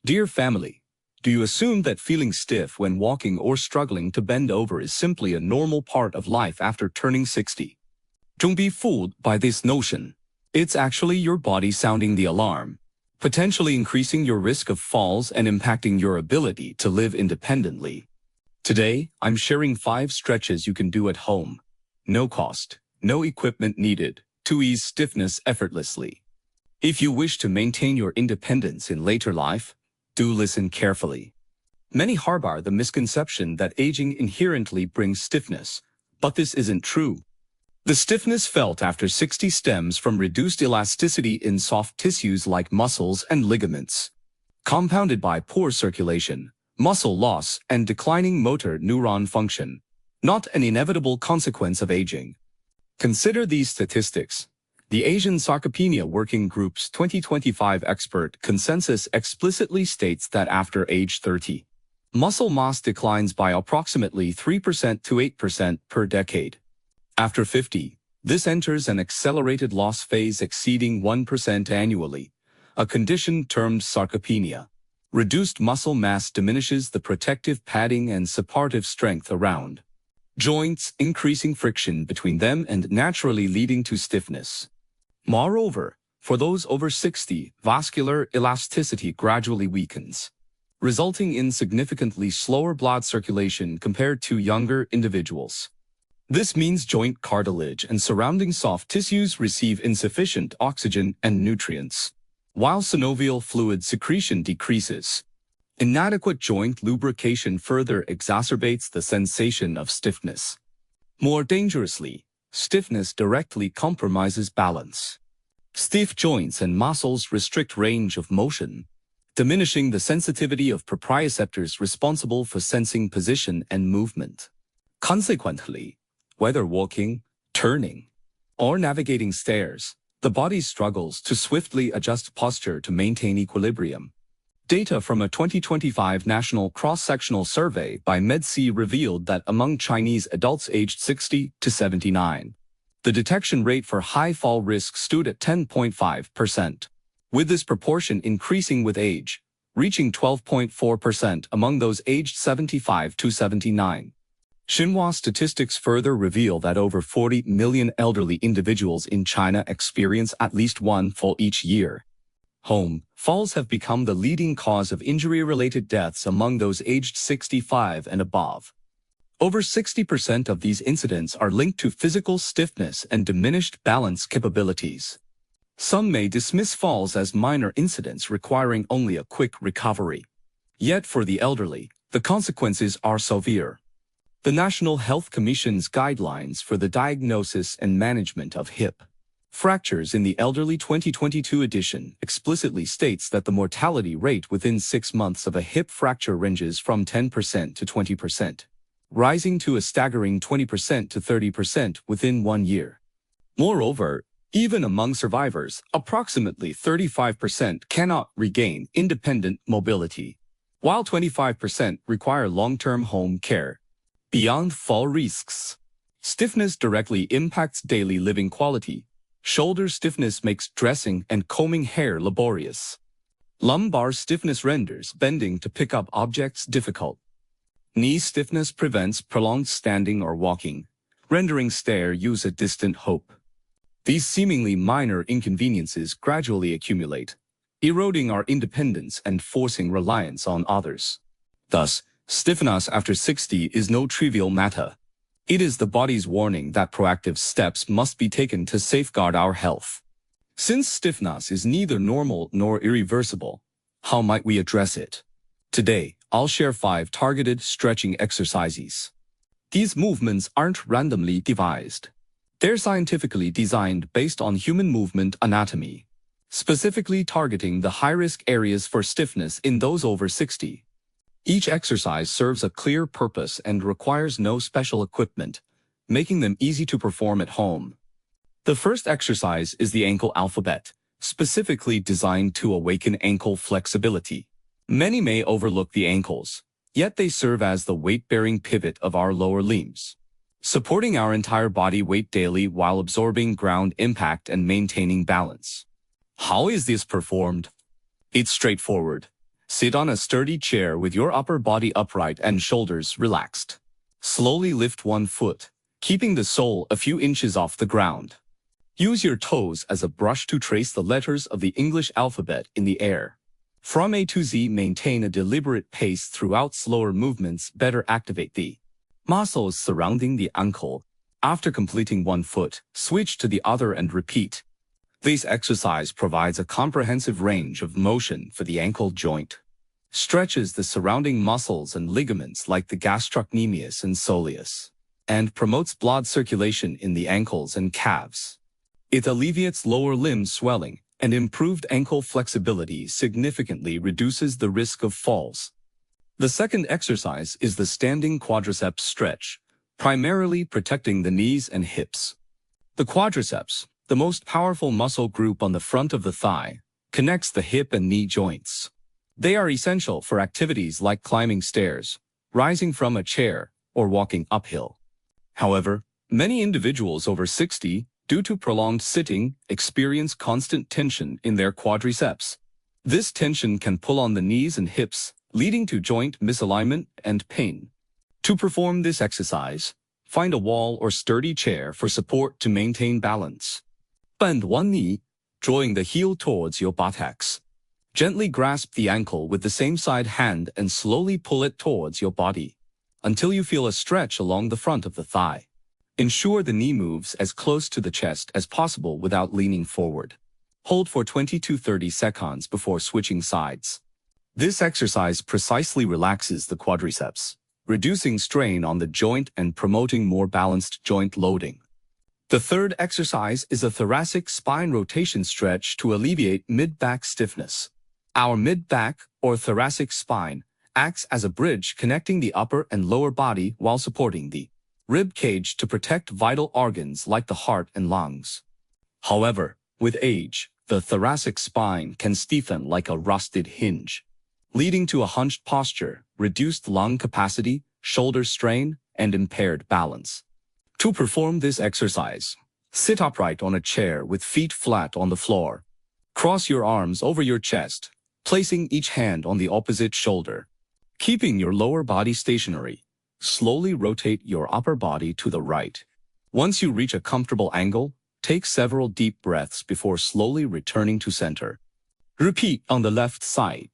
Dear family, do you assume that feeling stiff when walking or struggling to bend over is simply a normal part of life after turning 60? Don't be fooled by this notion. It's actually your body sounding the alarm, potentially increasing your risk of falls and impacting your ability to live independently. Today, I'm sharing 5 stretches you can do at home. No cost, no equipment needed, to ease stiffness effortlessly. If you wish to maintain your independence in later life, do listen carefully. Many harbor the misconception that aging inherently brings stiffness, but this isn't true. The stiffness felt after 60 stems from reduced elasticity in soft tissues like muscles and ligaments, compounded by poor circulation, muscle loss, and declining motor neuron function, not an inevitable consequence of aging. Consider these statistics. The Asian Sarcopenia Working Group's 2025 expert consensus explicitly states that after age 30, muscle mass declines by approximately 3% to 8% per decade. After 50, this enters an accelerated loss phase exceeding 1% annually, a condition termed sarcopenia. Reduced muscle mass diminishes the protective padding and supportive strength around joints, increasing friction between them and naturally leading to stiffness. Moreover, for those over 60, vascular elasticity gradually weakens, resulting in significantly slower blood circulation compared to younger individuals. This means joint cartilage and surrounding soft tissues receive insufficient oxygen and nutrients, while synovial fluid secretion decreases. Inadequate joint lubrication further exacerbates the sensation of stiffness. More dangerously, stiffness directly compromises balance. Stiff joints and muscles restrict range of motion, diminishing the sensitivity of proprioceptors responsible for sensing position and movement. Consequently, whether walking, turning, or navigating stairs, the body struggles to swiftly adjust posture to maintain equilibrium. Data from a 2025 national cross-sectional survey by MedC revealed that among Chinese adults aged 60 to 79, the detection rate for high fall risk stood at 10.5%, with this proportion increasing with age, reaching 12.4% among those aged 75 to 79. Xinhua statistics further reveal that over 40 million elderly individuals in China experience at least one fall each year. Home falls have become the leading cause of injury-related deaths among those aged 65 and above. Over 60% of these incidents are linked to physical stiffness and diminished balance capabilities. Some may dismiss falls as minor incidents requiring only a quick recovery. Yet for the elderly, the consequences are severe. The National Health Commission's guidelines for the diagnosis and management of hip fractures in the elderly 2022 edition explicitly states that the mortality rate within 6 months of a hip fracture ranges from 10% to 20%, rising to a staggering 20% to 30% within 1 year. Moreover, even among survivors, approximately 35% cannot regain independent mobility, while 25% require long-term home care. Beyond fall risks, stiffness directly impacts daily living quality. Shoulder stiffness makes dressing and combing hair laborious. Lumbar stiffness renders bending to pick up objects difficult. Knee stiffness prevents prolonged standing or walking, rendering stair use a distant hope. These seemingly minor inconveniences gradually accumulate, eroding our independence and forcing reliance on others. Thus, stiffness after 60 is no trivial matter. It is the body's warning that proactive steps must be taken to safeguard our health. Since stiffness is neither normal nor irreversible, how might we address it? Today, I'll share 5 targeted stretching exercises. These movements aren't randomly devised. They're scientifically designed based on human movement anatomy, specifically targeting the high-risk areas for stiffness in those over 60. Each exercise serves a clear purpose and requires no special equipment, making them easy to perform at home. The first exercise is the ankle alphabet, specifically designed to awaken ankle flexibility. Many may overlook the ankles, yet they serve as the weight-bearing pivot of our lower limbs, supporting our entire body weight daily while absorbing ground impact and maintaining balance. How is this performed? It's straightforward. Sit on a sturdy chair with your upper body upright and shoulders relaxed. Slowly lift one foot, keeping the sole a few inches off the ground. Use your toes as a brush to trace the letters of the English alphabet in the air. From A to Z, maintain a deliberate pace throughout. Slower movements better activate the muscles surrounding the ankle. After completing one foot, switch to the other and repeat. This exercise provides a comprehensive range of motion for the ankle joint. Stretches the surrounding muscles and ligaments like the gastrocnemius and soleus, and promotes blood circulation in the ankles and calves. It alleviates lower limb swelling, and improved ankle flexibility significantly reduces the risk of falls. The second exercise is the standing quadriceps stretch, primarily protecting the knees and hips. The quadriceps, the most powerful muscle group on the front of the thigh, connects the hip and knee joints. They are essential for activities like climbing stairs, rising from a chair, or walking uphill. However, many individuals over 60, due to prolonged sitting, experience constant tension in their quadriceps. This tension can pull on the knees and hips, leading to joint misalignment and pain. To perform this exercise, find a wall or sturdy chair for support to maintain balance. Bend one knee, drawing the heel towards your buttocks. Gently grasp the ankle with the same side hand and slowly pull it towards your body until you feel a stretch along the front of the thigh. Ensure the knee moves as close to the chest as possible without leaning forward. Hold for 20 to 30 seconds before switching sides. This exercise precisely relaxes the quadriceps, reducing strain on the joint and promoting more balanced joint loading. The third exercise is a thoracic spine rotation stretch to alleviate mid-back stiffness. Our mid-back, or thoracic spine, acts as a bridge connecting the upper and lower body while supporting the rib cage to protect vital organs like the heart and lungs. However, with age, the thoracic spine can stiffen like a rusted hinge, leading to a hunched posture, reduced lung capacity, shoulder strain, and impaired balance. To perform this exercise, sit upright on a chair with feet flat on the floor. Cross your arms over your chest, placing each hand on the opposite shoulder. Keeping your lower body stationary, slowly rotate your upper body to the right. Once you reach a comfortable angle, take several deep breaths before slowly returning to center. Repeat on the left side.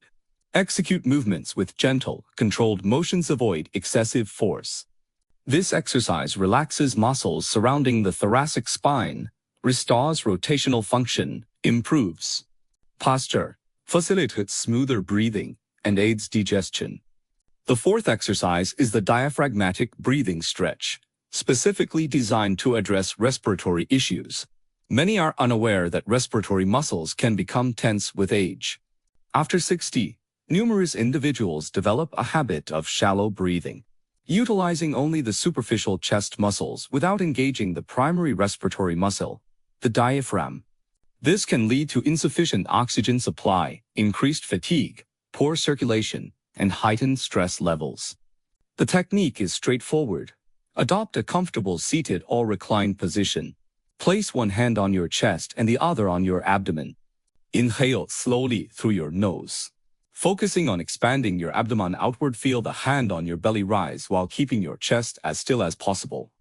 Execute movements with gentle, controlled motions. Avoid excessive force. This exercise relaxes muscles surrounding the thoracic spine, restores rotational function, improves posture, facilitates smoother breathing, and aids digestion. The fourth exercise is the diaphragmatic breathing stretch, specifically designed to address respiratory issues. Many are unaware that respiratory muscles can become tense with age. After 60, numerous individuals develop a habit of shallow breathing, utilizing only the superficial chest muscles without engaging the primary respiratory muscle, the diaphragm. This can lead to insufficient oxygen supply, increased fatigue, poor circulation, and heightened stress levels. The technique is straightforward. Adopt a comfortable seated or reclined position. Place one hand on your chest and the other on your abdomen. Inhale slowly through your nose, focusing on expanding your abdomen outward. Feel the hand on your belly rise while keeping your chest as still as possible.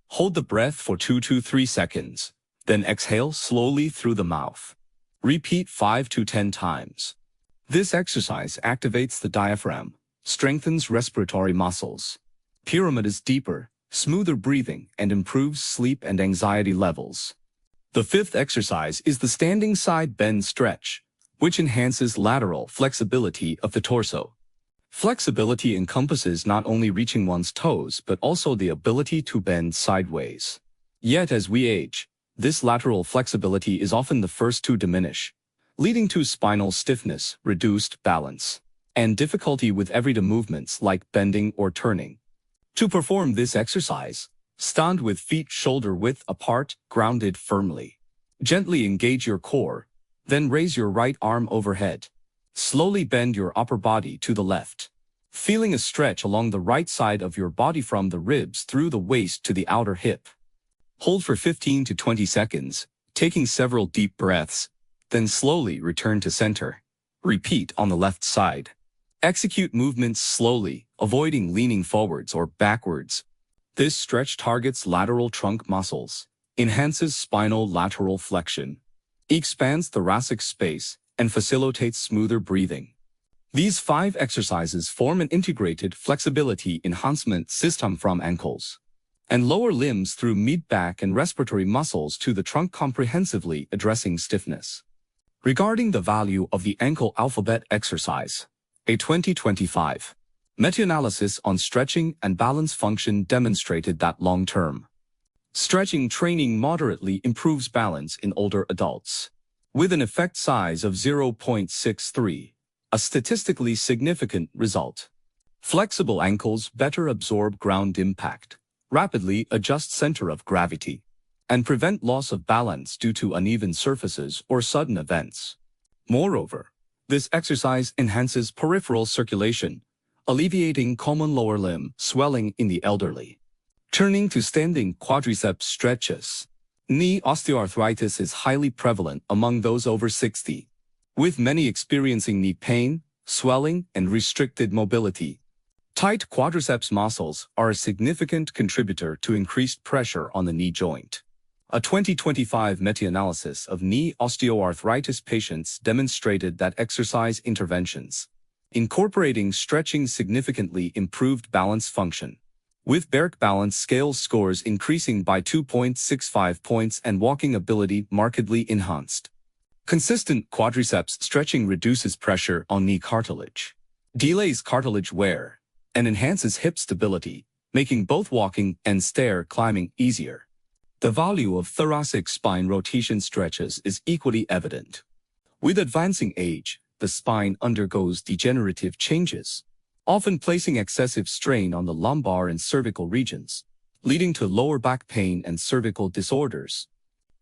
Hold the breath for 2 to 3 seconds, then exhale slowly through the mouth. Repeat 5 to 10 times. This exercise activates the diaphragm, strengthens respiratory muscles, pyramids deeper, smoother breathing, and improves sleep and anxiety levels. The fifth exercise is the standing side bend stretch, which enhances lateral flexibility of the torso. Flexibility encompasses not only reaching one's toes but also the ability to bend sideways. Yet as we age, this lateral flexibility is often the first to diminish, leading to spinal stiffness, reduced balance, and difficulty with everyday movements like bending or turning. To perform this exercise, stand with feet shoulder-width apart, grounded firmly. Gently engage your core, then raise your right arm overhead. Slowly bend your upper body to the left, feeling a stretch along the right side of your body from the ribs through the waist to the outer hip. Hold for 15 to 20 seconds, taking several deep breaths, then slowly return to center. Repeat on the left side. Execute movements slowly, avoiding leaning forwards or backwards. This stretch targets lateral trunk muscles, enhances spinal lateral flexion, expands thoracic space, and facilitates smoother breathing. These 5 exercises form an integrated flexibility enhancement system from ankles and lower limbs through mid-back and respiratory muscles to the trunk, comprehensively addressing stiffness. Regarding the value of the ankle alphabet exercise, a 2025 meta-analysis on stretching and balance function demonstrated that long-term stretching training moderately improves balance in older adults, with an effect size of 0.63, a statistically significant result. Flexible ankles better absorb ground impact, rapidly adjust center of gravity, and prevent loss of balance due to uneven surfaces or sudden events. Moreover, this exercise enhances peripheral circulation, alleviating common lower limb swelling in the elderly. Turning to standing quadriceps stretches, knee osteoarthritis is highly prevalent among those over 60, with many experiencing knee pain, swelling, and restricted mobility. Tight quadriceps muscles are a significant contributor to increased pressure on the knee joint. A 2025 meta-analysis of knee osteoarthritis patients demonstrated that exercise interventions incorporating stretching significantly improved balance function, with Berk balance scale scores increasing by 2.65 points and walking ability markedly enhanced. Consistent quadriceps stretching reduces pressure on knee cartilage, delays cartilage wear, and enhances hip stability, making both walking and stair climbing easier. The value of thoracic spine rotation stretches is equally evident. With advancing age, the spine undergoes degenerative changes, often placing excessive strain on the lumbar and cervical regions, leading to lower back pain and cervical disorders.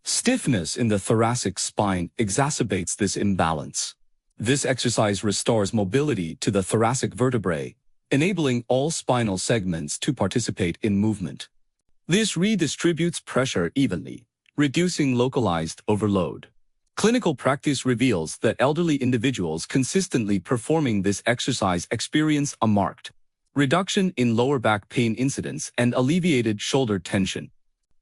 Stiffness in the thoracic spine exacerbates this imbalance. This exercise restores mobility to the thoracic vertebrae, enabling all spinal segments to participate in movement. This redistributes pressure evenly, reducing localized overload. Clinical practice reveals that elderly individuals consistently performing this exercise experience a marked reduction in lower back pain incidence and alleviated shoulder tension.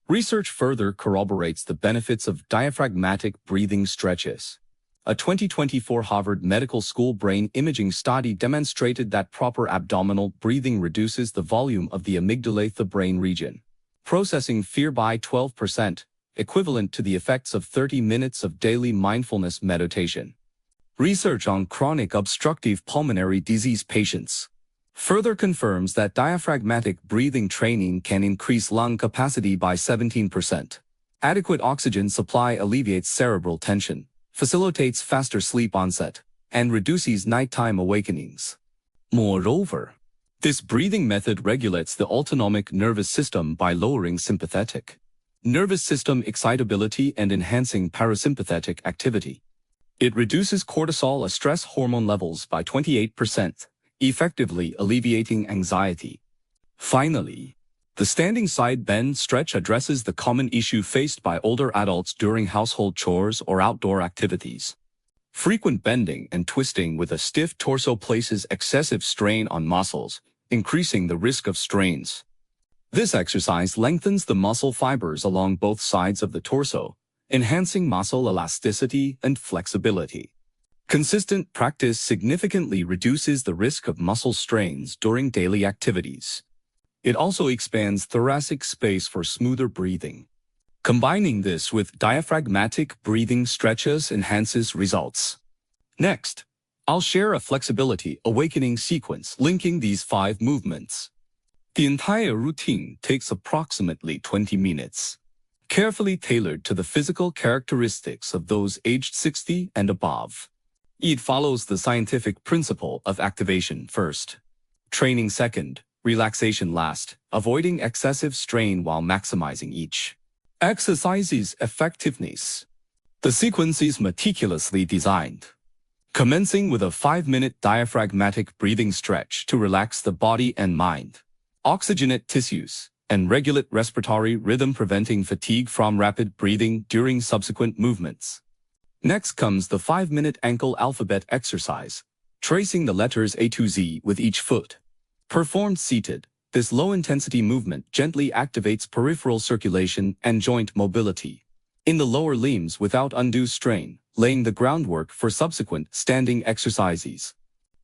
Research further corroborates the benefits of diaphragmatic breathing stretches. A 2024 Harvard Medical School brain imaging study demonstrated that proper abdominal breathing reduces the volume of the amygdala, the brain region, processing fear by 12%, equivalent to the effects of 30 minutes of daily mindfulness meditation. Research on chronic obstructive pulmonary disease patients further confirms that diaphragmatic breathing training can increase lung capacity by 17%. Adequate oxygen supply alleviates cerebral tension, facilitates faster sleep onset, and reduces nighttime awakenings. Moreover, this breathing method regulates the autonomic nervous system by lowering sympathetic nervous system excitability and enhancing parasympathetic activity. It reduces cortisol, a stress hormone, levels by 28%, effectively alleviating anxiety. Finally, the standing side bend stretch addresses the common issue faced by older adults during household chores or outdoor activities. Frequent bending and twisting with a stiff torso places excessive strain on muscles, increasing the risk of strains. This exercise lengthens the muscle fibers along both sides of the torso, enhancing muscle elasticity and flexibility. Consistent practice significantly reduces the risk of muscle strains during daily activities. It also expands thoracic space for smoother breathing. Combining this with diaphragmatic breathing stretches enhances results. Next, I'll share a flexibility awakening sequence linking these 5 movements. The entire routine takes approximately 20 minutes, carefully tailored to the physical characteristics of those aged 60 and above. It follows the scientific principle of activation first, training second, relaxation last, avoiding excessive strain while maximizing each exercise's effectiveness. The sequence is meticulously designed, commencing with a 5-minute diaphragmatic breathing stretch to relax the body and mind, oxygenate tissues, and regulate respiratory rhythm, preventing fatigue from rapid breathing during subsequent movements. Next comes the 5-minute ankle alphabet exercise, tracing the letters A to Z with each foot. Performed seated, this low-intensity movement gently activates peripheral circulation and joint mobility in the lower limbs without undue strain, laying the groundwork for subsequent standing exercises.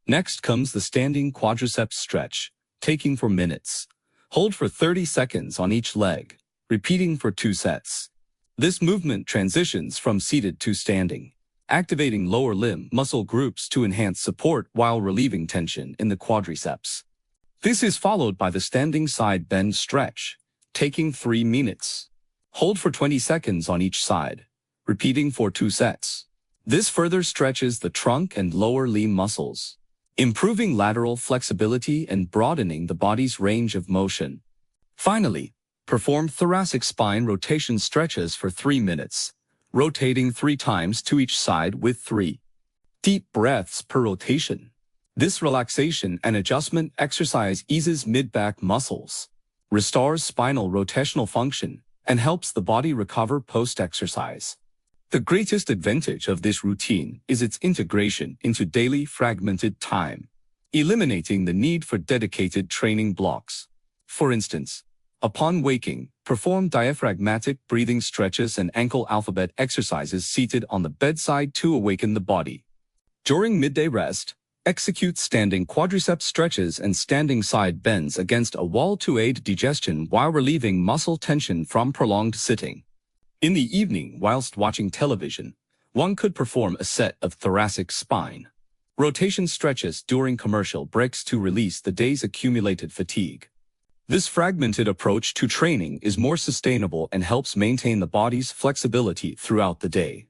Next comes the standing quadriceps stretch, taking for minutes. Hold for 30 seconds on each leg, repeating for 2 sets. This movement transitions from seated to standing, activating lower limb muscle groups to enhance support while relieving tension in the quadriceps. This is followed by the standing side bend stretch, taking 3 minutes. Hold for 20 seconds on each side, repeating for 2 sets. This further stretches the trunk and lower limb muscles, improving lateral flexibility and broadening the body's range of motion. Finally, perform thoracic spine rotation stretches for 3 minutes, rotating 3 times to each side with 3 deep breaths per rotation. This relaxation and adjustment exercise eases mid-back muscles, restores spinal rotational function, and helps the body recover post-exercise. The greatest advantage of this routine is its integration into daily fragmented time, eliminating the need for dedicated training blocks. For instance, upon waking, perform diaphragmatic breathing stretches and ankle alphabet exercises seated on the bedside to awaken the body. During midday rest, execute standing quadriceps stretches and standing side bends against a wall to aid digestion while relieving muscle tension from prolonged sitting. In the evening, whilst watching television, one could perform a set of thoracic spine rotation stretches during commercial breaks to release the day's accumulated fatigue. This fragmented approach to training is more sustainable and helps maintain the body's flexibility throughout the day.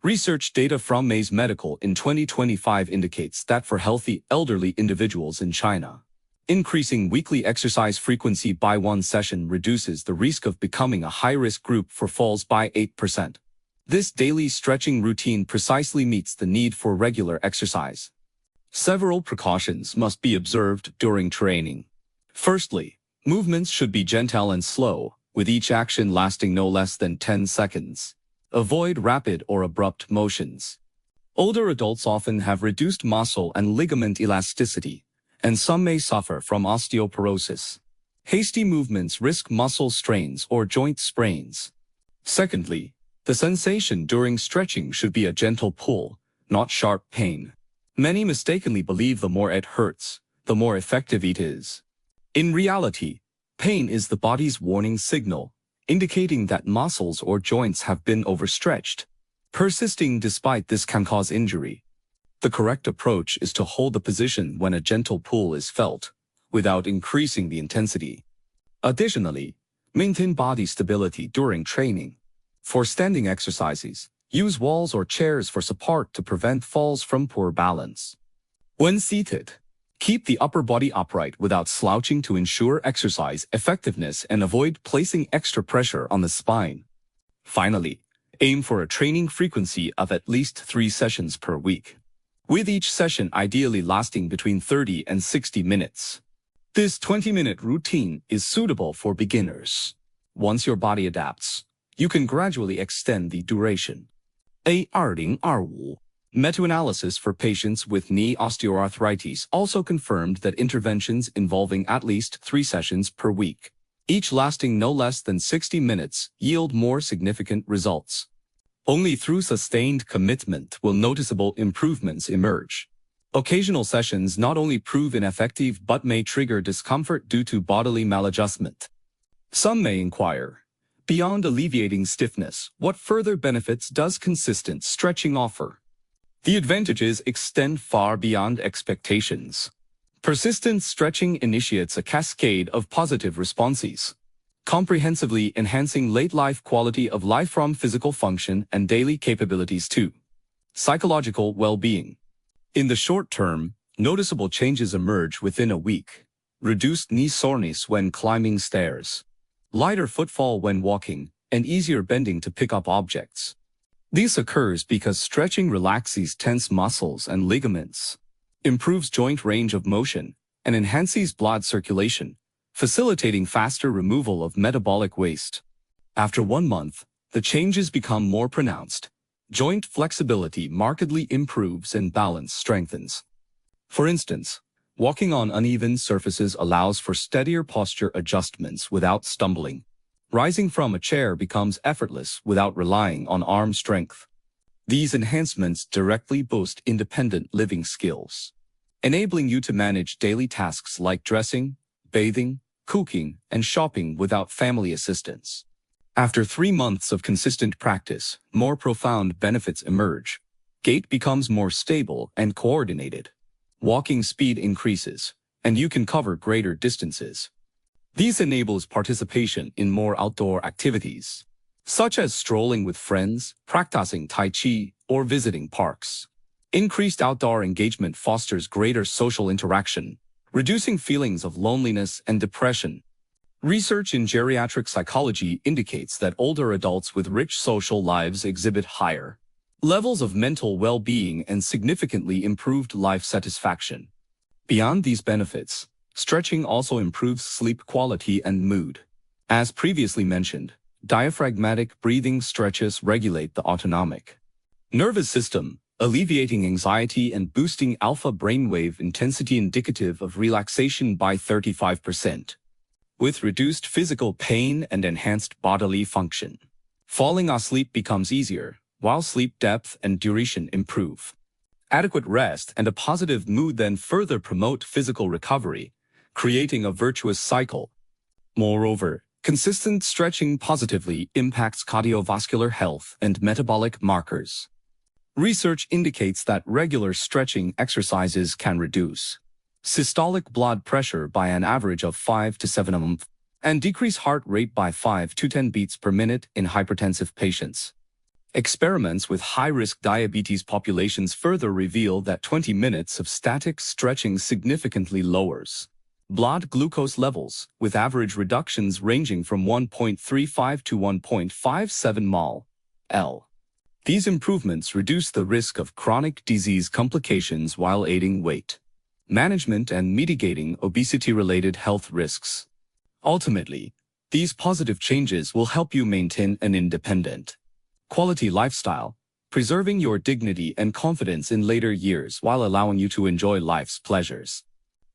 Research data from Maze Medical in 2025 indicates that for healthy elderly individuals in China, increasing weekly exercise frequency by 1 session reduces the risk of becoming a high-risk group for falls by 8%. This daily stretching routine precisely meets the need for regular exercise. Several precautions must be observed during training. Firstly, movements should be gentle and slow, with each action lasting no less than 10 seconds. Avoid rapid or abrupt motions. Older adults often have reduced muscle and ligament elasticity, and some may suffer from osteoporosis. Hasty movements risk muscle strains or joint sprains. Secondly, the sensation during stretching should be a gentle pull, not sharp pain. Many mistakenly believe the more it hurts, the more effective it is. In reality, pain is the body's warning signal, indicating that muscles or joints have been overstretched. Persisting despite this can cause injury. The correct approach is to hold the position when a gentle pull is felt, without increasing the intensity. Additionally, maintain body stability during training. For standing exercises, use walls or chairs for support to prevent falls from poor balance. When seated, keep the upper body upright without slouching to ensure exercise effectiveness and avoid placing extra pressure on the spine. Finally, aim for a training frequency of at least 3 sessions per week, with each session ideally lasting between 30 and 60 minutes. This 20-minute routine is suitable for beginners. Once your body adapts, you can gradually extend the duration. A2025 meta-analysis for patients with knee osteoarthritis also confirmed that interventions involving at least 3 sessions per week, each lasting no less than 60 minutes, yield more significant results. Only through sustained commitment will noticeable improvements emerge. Occasional sessions not only prove ineffective but may trigger discomfort due to bodily maladjustment. Some may inquire, beyond alleviating stiffness, what further benefits does consistent stretching offer? The advantages extend far beyond expectations. Persistent stretching initiates a cascade of positive responses, comprehensively enhancing late-life quality of life from physical function and daily capabilities to psychological well-being. In the short term, noticeable changes emerge within a week. Reduced knee soreness when climbing stairs, lighter footfall when walking, and easier bending to pick up objects. This occurs because stretching relaxes tense muscles and ligaments, improves joint range of motion, and enhances blood circulation, facilitating faster removal of metabolic waste. After 1 month, the changes become more pronounced. Joint flexibility markedly improves and balance strengthens. For instance, walking on uneven surfaces allows for steadier posture adjustments without stumbling. Rising from a chair becomes effortless without relying on arm strength. These enhancements directly boost independent living skills, enabling you to manage daily tasks like dressing, bathing, cooking, and shopping without family assistance. After 3 months of consistent practice, more profound benefits emerge. Gait becomes more stable and coordinated. Walking speed increases, and you can cover greater distances. This enables participation in more outdoor activities, such as strolling with friends, practicing Tai Chi, or visiting parks. Increased outdoor engagement fosters greater social interaction, reducing feelings of loneliness and depression. Research in geriatric psychology indicates that older adults with rich social lives exhibit higher levels of mental well-being and significantly improved life satisfaction. Beyond these benefits, stretching also improves sleep quality and mood. As previously mentioned, diaphragmatic breathing stretches regulate the autonomic nervous system, alleviating anxiety and boosting alpha brainwave intensity indicative of relaxation by 35%. With reduced physical pain and enhanced bodily function, falling asleep becomes easier, while sleep depth and duration improve. Adequate rest and a positive mood then further promote physical recovery, creating a virtuous cycle. Moreover, consistent stretching positively impacts cardiovascular health and metabolic markers. Research indicates that regular stretching exercises can reduce systolic blood pressure by an average of 5 to 7 mm, and decrease heart rate by 5 to 10 beats per minute in hypertensive patients. Experiments with high-risk diabetes populations further reveal that 20 minutes of static stretching significantly lowers blood glucose levels, with average reductions ranging from 1.35 to 1.57 mol/L. These improvements reduce the risk of chronic disease complications while aiding weight management and mitigating obesity-related health risks. Ultimately, these positive changes will help you maintain an independent, quality lifestyle, preserving your dignity and confidence in later years while allowing you to enjoy life's pleasures.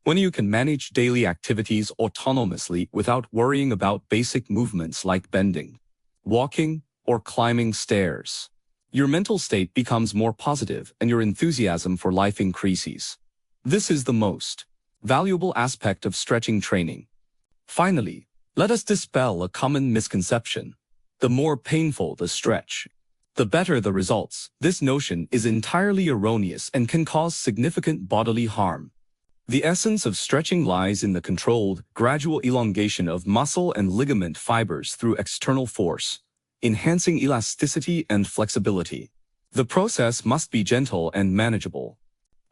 When you can manage daily activities autonomously without worrying about basic movements like bending, walking, or climbing stairs, your mental state becomes more positive and your enthusiasm for life increases. This is the most valuable aspect of stretching training. Finally, let us dispel a common misconception. The more painful the stretch, the better the results. This notion is entirely erroneous and can cause significant bodily harm. The essence of stretching lies in the controlled, gradual elongation of muscle and ligament fibers through external force, enhancing elasticity and flexibility. The process must be gentle and manageable.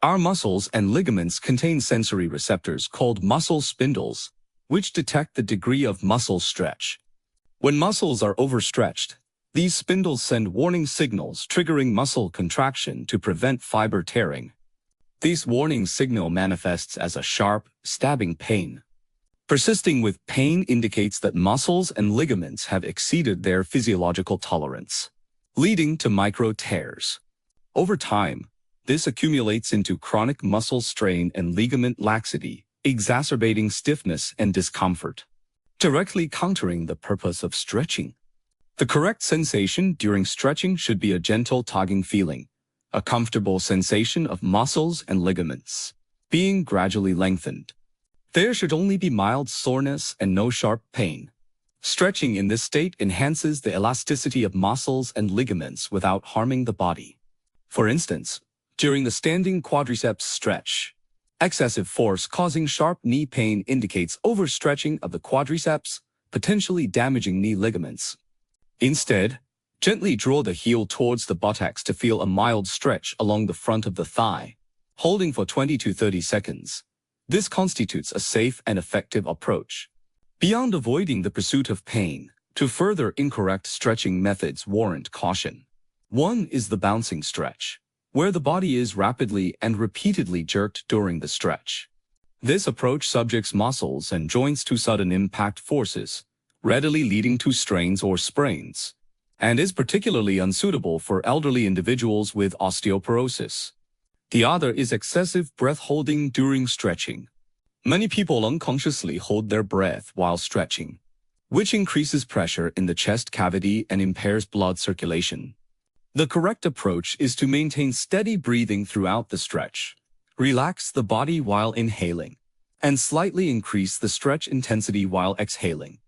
Our muscles and ligaments contain sensory receptors called muscle spindles, which detect the degree of muscle stretch. When muscles are overstretched, these spindles send warning signals triggering muscle contraction to prevent fiber tearing. This warning signal manifests as a sharp, stabbing pain. Persisting with pain indicates that muscles and ligaments have exceeded their physiological tolerance, leading to micro tears. Over time, this accumulates into chronic muscle strain and ligament laxity, exacerbating stiffness and discomfort, directly countering the purpose of stretching. The correct sensation during stretching should be a gentle tugging feeling, a comfortable sensation of muscles and ligaments being gradually lengthened. There should only be mild soreness and no sharp pain. Stretching in this state enhances the elasticity of muscles and ligaments without harming the body. For instance, during the standing quadriceps stretch, excessive force causing sharp knee pain indicates overstretching of the quadriceps, potentially damaging knee ligaments. Instead, gently draw the heel towards the buttocks to feel a mild stretch along the front of the thigh, holding for 20 to 30 seconds. This constitutes a safe and effective approach. Beyond avoiding the pursuit of pain, two further incorrect stretching methods warrant caution. One is the bouncing stretch, where the body is rapidly and repeatedly jerked during the stretch. This approach subjects muscles and joints to sudden impact forces, readily leading to strains or sprains, and is particularly unsuitable for elderly individuals with osteoporosis. The other is excessive breath holding during stretching. Many people unconsciously hold their breath while stretching, which increases pressure in the chest cavity and impairs blood circulation. The correct approach is to maintain steady breathing throughout the stretch. Relax the body while inhaling, and slightly increase the stretch intensity while exhaling.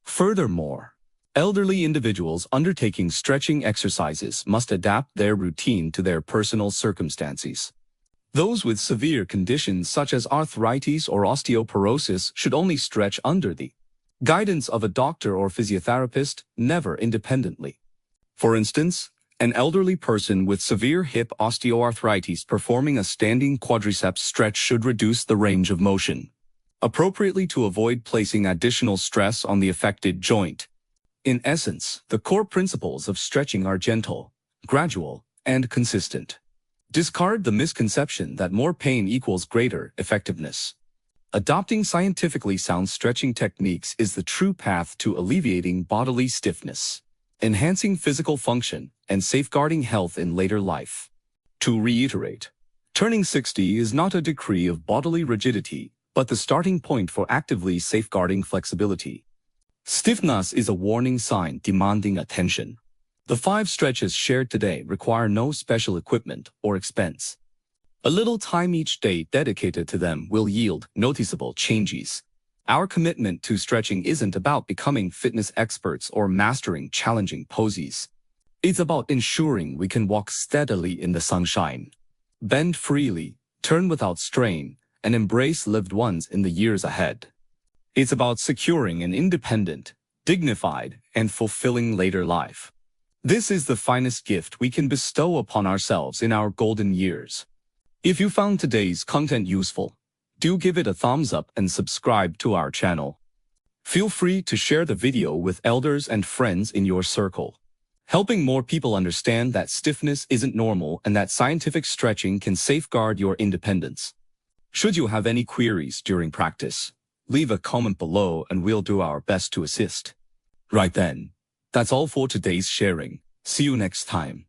Furthermore, elderly individuals undertaking stretching exercises must adapt their routine to their personal circumstances. Those with severe conditions such as arthritis or osteoporosis should only stretch under the guidance of a doctor or physiotherapist, never independently. For instance, an elderly person with severe hip osteoarthritis performing a standing quadriceps stretch should reduce the range of motion appropriately to avoid placing additional stress on the affected joint. In essence, the core principles of stretching are gentle, gradual, and consistent. Discard the misconception that more pain equals greater effectiveness. Adopting scientifically sound stretching techniques is the true path to alleviating bodily stiffness, enhancing physical function, and safeguarding health in later life. To reiterate, turning 60 is not a decree of bodily rigidity, but the starting point for actively safeguarding flexibility. Stiffness is a warning sign demanding attention. The 5 stretches shared today require no special equipment or expense. A little time each day dedicated to them will yield noticeable changes. Our commitment to stretching isn't about becoming fitness experts or mastering challenging poses. It's about ensuring we can walk steadily in the sunshine, bend freely, turn without strain, and embrace loved ones in the years ahead. It's about securing an independent, dignified, and fulfilling later life. This is the finest gift we can bestow upon ourselves in our golden years. If you found today's content useful, do give it a thumbs up and subscribe to our channel. Feel free to share the video with elders and friends in your circle, helping more people understand that stiffness isn't normal and that scientific stretching can safeguard your independence. Should you have any queries during practice, leave a comment below and we'll do our best to assist. Right then, that's all for today's sharing. See you next time.